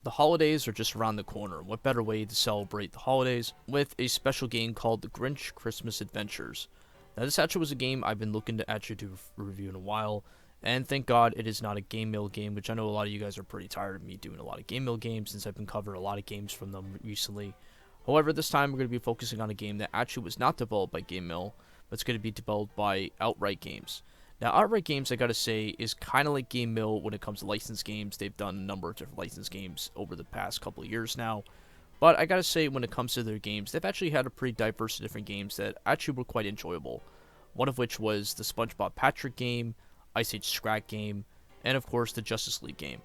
The holidays are just around the corner. What better way to celebrate the holidays with a special game called the Grinch Christmas Adventures? Now, this actually was a game I've been looking to actually do a review in a while, and thank God it is not a game mill game, which I know a lot of you guys are pretty tired of me doing a lot of game mill games since I've been covering a lot of games from them recently. However, this time we're going to be focusing on a game that actually was not developed by Game Mill, but it's going to be developed by Outright Games. Now, Outright Games, I gotta say, is kind of like Game Mill when it comes to licensed games. They've done a number of different licensed games over the past couple of years now. But I gotta say, when it comes to their games, they've actually had a pretty diverse of different games that actually were quite enjoyable. One of which was the SpongeBob Patrick game, Ice Age Scrat game, and of course the Justice League game.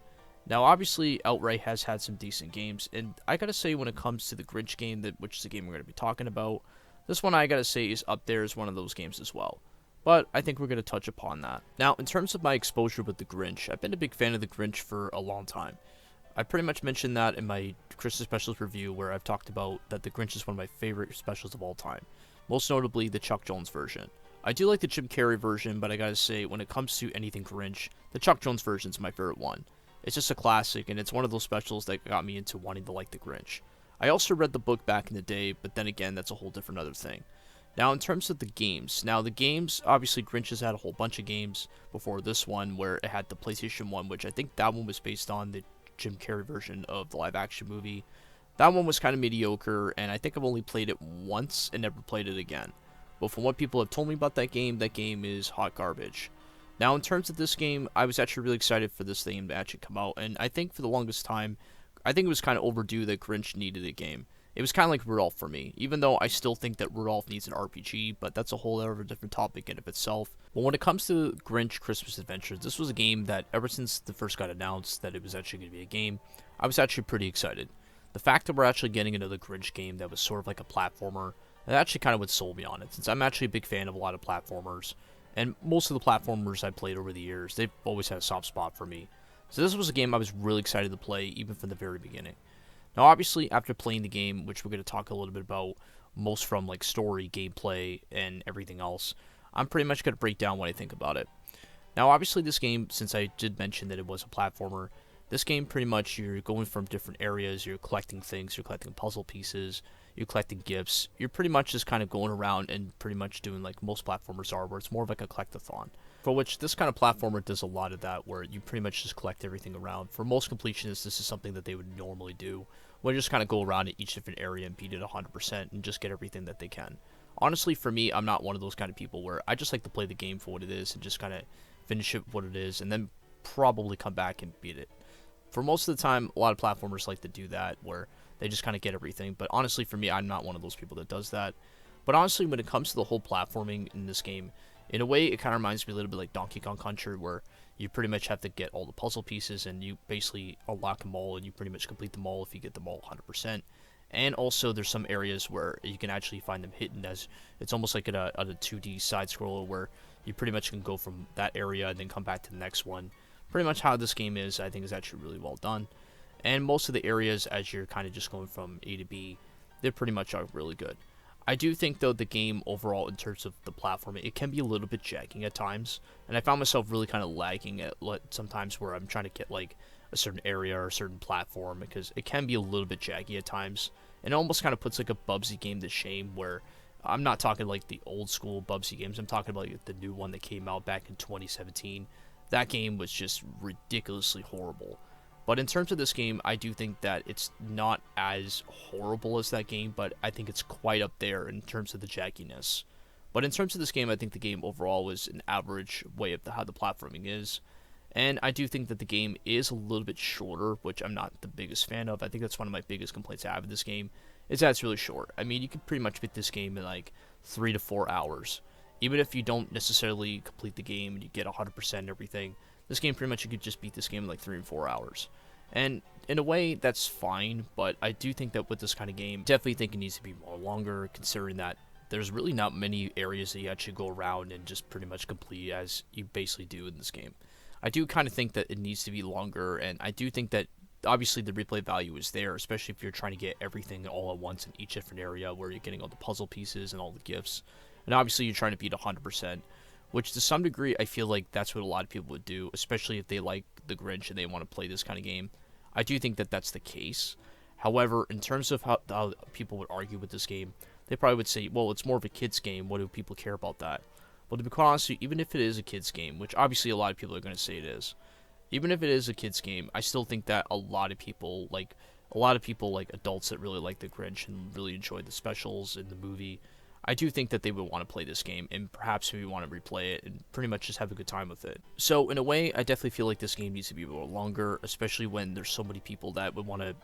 Now, obviously, Outright has had some decent games, and I gotta say, when it comes to the Grinch game, which is the game we're gonna be talking about, this one I gotta say is up there as one of those games as well, but I think we're going to touch upon that. Now, in terms of my exposure with the Grinch, I've been a big fan of the Grinch for a long time. I pretty much mentioned that in my Christmas specials review, where I've talked about that the Grinch is one of my favorite specials of all time, most notably the Chuck Jones version. I do like the Jim Carrey version, but I gotta say, when it comes to anything Grinch, the Chuck Jones version is my favorite one. It's just a classic, and it's one of those specials that got me into wanting to like the Grinch. I also read the book back in the day, but then again, that's a whole different other thing. Now, in terms of the games, obviously, Grinch has had a whole bunch of games before this one, where it had the PlayStation 1, which I think that one was based on the Jim Carrey version of the live action movie. That one was kind of mediocre, and I think I've only played it once and never played it again. But from what people have told me about that game is hot garbage. Now, in terms of this game, I was actually really excited for this game to actually come out, and I think for the longest time, I think it was kind of overdue that Grinch needed a game. It was kind of like Rudolph for me, even though I still think that Rudolph needs an RPG, but that's a whole other different topic in of itself. But when it comes to Grinch Christmas Adventures, this was a game that ever since the first got announced that it was actually going to be a game, I was actually pretty excited. The fact that we're actually getting another Grinch game that was sort of like a platformer, that actually kind of would sold me on it, since I'm actually a big fan of a lot of platformers, and most of the platformers I played over the years, they've always had a soft spot for me. So this was a game I was really excited to play, even from the very beginning. Now, obviously, after playing the game, which we're going to talk a little bit about, most from like story, gameplay, and everything else, I'm pretty much going to break down what I think about it. Now, obviously, this game, since I did mention that it was a platformer, this game pretty much you're going from different areas, you're collecting things, you're collecting puzzle pieces, you're collecting gifts. You're pretty much just kind of going around and pretty much doing like most platformers are, where it's more of like a collectathon. For which this kind of platformer does a lot of that, where you pretty much just collect everything around. For most completionists, this is something that they would normally do, where you just kind of go around in each different area and beat it 100% and just get everything that they can. Honestly, for me, I'm not one of those kind of people where I just like to play the game for what it is and just kind of finish it what it is and then probably come back and beat it. For most of the time, a lot of platformers like to do that, where they just kind of get everything. But honestly, for me, I'm not one of those people that does that. But honestly, when it comes to the whole platforming in this game, in a way, it kind of reminds me a little bit like Donkey Kong Country, where you pretty much have to get all the puzzle pieces and you basically unlock them all and you pretty much complete them all if you get them all 100%. And also, there's some areas where you can actually find them hidden, as it's almost like a 2D side scroller where you pretty much can go from that area and then come back to the next one. Pretty much how this game is, I think, is actually really well done. And most of the areas, as you're kind of just going from A to B, they pretty much are really good. I do think, though, the game overall, in terms of the platform, it can be a little bit jagging at times. And I found myself really kind of lagging at sometimes where I'm trying to get, like, a certain area or a certain platform, because it can be a little bit jaggy at times. And it almost kind of puts, like, a Bubsy game to shame, where I'm not talking, like, the old school Bubsy games. I'm talking about like, the new one that came out back in 2017. That game was just ridiculously horrible. But in terms of this game, I do think that it's not as horrible as that game, but I think it's quite up there in terms of the jagginess. But in terms of this game, I think the game overall was an average way of how the platforming is. And I do think that the game is a little bit shorter, which I'm not the biggest fan of. I think that's one of my biggest complaints I have with this game, is that it's really short. I mean, you can pretty much beat this game in like 3 to 4 hours. Even if you don't necessarily complete the game and you get 100% and everything, this game pretty much you could just beat this game in like 3 and 4 hours. And in a way, that's fine, but I do think that with this kind of game, definitely think it needs to be more longer, considering that there's really not many areas that you actually go around and just pretty much complete as you basically do in this game. I do kind of think that it needs to be longer, and I do think that obviously the replay value is there, especially if you're trying to get everything all at once in each different area where you're getting all the puzzle pieces and all the gifts. And obviously you're trying to beat 100%, which to some degree I feel like that's what a lot of people would do, especially if they like the Grinch and they want to play this kind of game. I do think that that's the case. However, in terms of how people would argue with this game, they probably would say, well, it's more of a kid's game. What do people care about that? Well, to be quite honest, even if it is a kid's game, which obviously a lot of people are going to say it is, even if it is a kid's game, I still think that a lot of people like adults that really like the Grinch and really enjoyed the specials in the movie, I do think that they would want to play this game and perhaps maybe want to replay it and pretty much just have a good time with it. So in a way, I definitely feel like this game needs to be a little longer, especially when there's so many people that would want to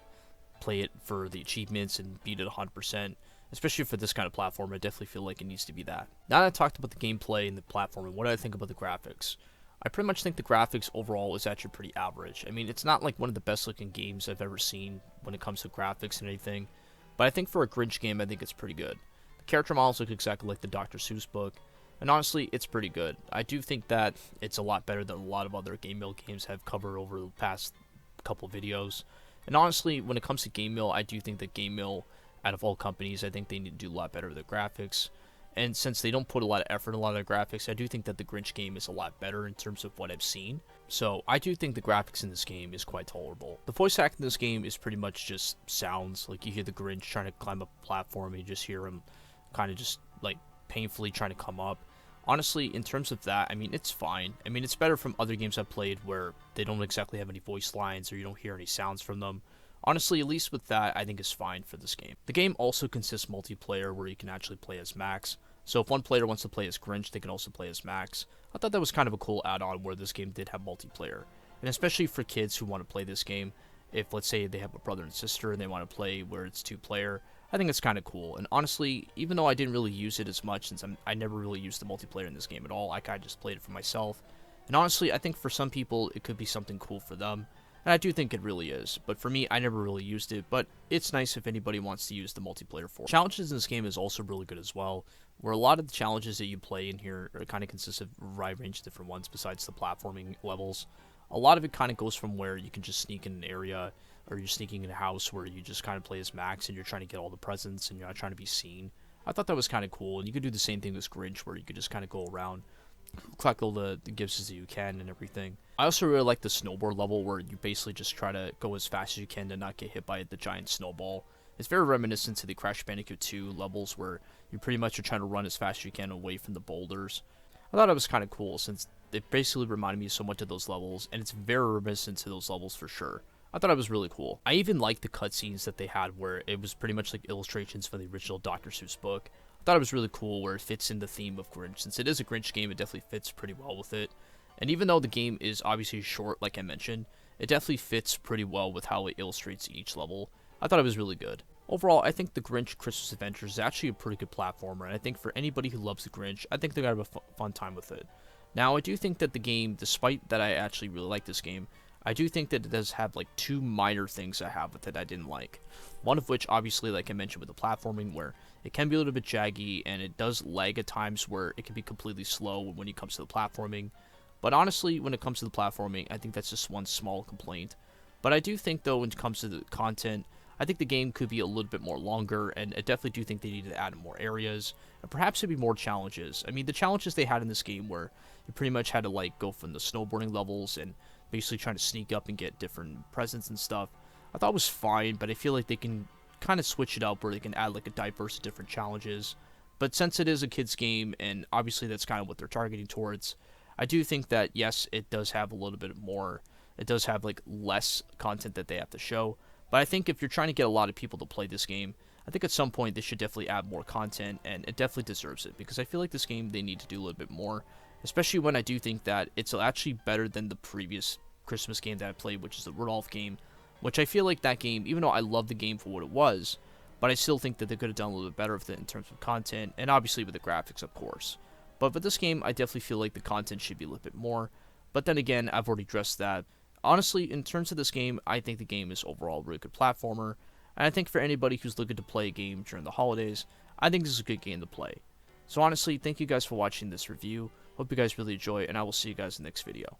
play it for the achievements and beat it 100%. Especially for this kind of platform, I definitely feel like it needs to be that. Now that I talked about the gameplay and the platform and what do I think about the graphics, I pretty much think the graphics overall is actually pretty average. I mean, it's not like one of the best looking games I've ever seen when it comes to graphics and anything, but I think for a Grinch game, I think it's pretty good. The character models look exactly like the Dr. Seuss book, and honestly, it's pretty good. I do think that it's a lot better than a lot of other Game Mill games have covered over the past couple videos. And honestly, when it comes to Game Mill, I do think that Game Mill, out of all companies, I think they need to do a lot better with the graphics. And since they don't put a lot of effort in a lot of the graphics, I do think that the Grinch game is a lot better in terms of what I've seen. So I do think the graphics in this game is quite tolerable. The voice acting in this game is pretty much just sounds. Like you hear the Grinch trying to climb up a platform and you just hear him kind of just like painfully trying to come up. Honestly, in terms of that, I mean, it's fine. I mean, it's better from other games I've played where they don't exactly have any voice lines or you don't hear any sounds from them. Honestly, at least with that, I think is fine for this game. The game also consists multiplayer where you can actually play as Max. So if one player wants to play as Grinch, they can also play as Max. I thought that was kind of a cool add-on where this game did have multiplayer. And especially for kids who want to play this game, if let's say they have a brother and sister and they want to play where it's two-player, I think it's kind of cool. And honestly, even though I didn't really use it as much since I never really used the multiplayer in this game at all, I kind of just played it for myself. And honestly, I think for some people, it could be something cool for them. And I do think it really is, but for me, I never really used it, but it's nice if anybody wants to use the multiplayer for it. Challenges in this game is also really good as well, where a lot of the challenges that you play in here kind of consist of a wide range of different ones besides the platforming levels. A lot of it kind of goes from where you can just sneak in an area, or you're sneaking in a house where you just kind of play as Max and you're trying to get all the presents and you're not trying to be seen. I thought that was kind of cool, and you could do the same thing with Grinch where you could just kind of go around, collect all the gifts that you can and everything. I also really like the snowboard level where you basically just try to go as fast as you can to not get hit by the giant snowball. It's very reminiscent to the Crash Bandicoot 2 levels where you pretty much are trying to run as fast as you can away from the boulders. I thought it was kind of cool since it basically reminded me so much of those levels, and it's very reminiscent to those levels for sure. I thought it was really cool. I even liked the cutscenes that they had where it was pretty much like illustrations from the original Dr. Seuss book. I thought it was really cool where it fits in the theme of Grinch. Since it is a Grinch game, it definitely fits pretty well with it. And even though the game is obviously short, like I mentioned, it definitely fits pretty well with how it illustrates each level. I thought it was really good. Overall, I think the Grinch Christmas Adventures is actually a pretty good platformer, and I think for anybody who loves the Grinch, I think they're going to have a fun time with it. Now, I do think that the game, despite that I actually really like this game, I do think that it does have like two minor things I have with it I didn't like. One of which, obviously, like I mentioned with the platforming, where it can be a little bit jaggy, and it does lag at times where it can be completely slow when it comes to the platforming. But honestly, when it comes to the platforming, I think that's just one small complaint. But I do think, though, when it comes to the content, I think the game could be a little bit more longer, and I definitely do think they need to add more areas, and perhaps maybe more challenges. I mean, the challenges they had in this game where you pretty much had to, like, go from the snowboarding levels and basically trying to sneak up and get different presents and stuff, I thought was fine, but I feel like they can kind of switch it up where they can add, like, a diverse of different challenges. But since it is a kid's game, and obviously that's kind of what they're targeting towards, I do think that, yes, it does have a little bit more, it does have, like, less content that they have to show. But I think if you're trying to get a lot of people to play this game, I think at some point they should definitely add more content, and it definitely deserves it, because I feel like this game, they need to do a little bit more, especially when I do think that it's actually better than the previous Christmas game that I played, which is the Rudolph game, which I feel like that game, even though I love the game for what it was, but I still think that they could have done a little bit better with it in terms of content, and obviously with the graphics, of course. But with this game, I definitely feel like the content should be a little bit more, but then again, I've already addressed that. Honestly, in terms of this game, I think the game is overall a really good platformer, and I think for anybody who's looking to play a game during the holidays, I think this is a good game to play. So honestly, thank you guys for watching this review. Hope you guys really enjoy, and I will see you guys in the next video.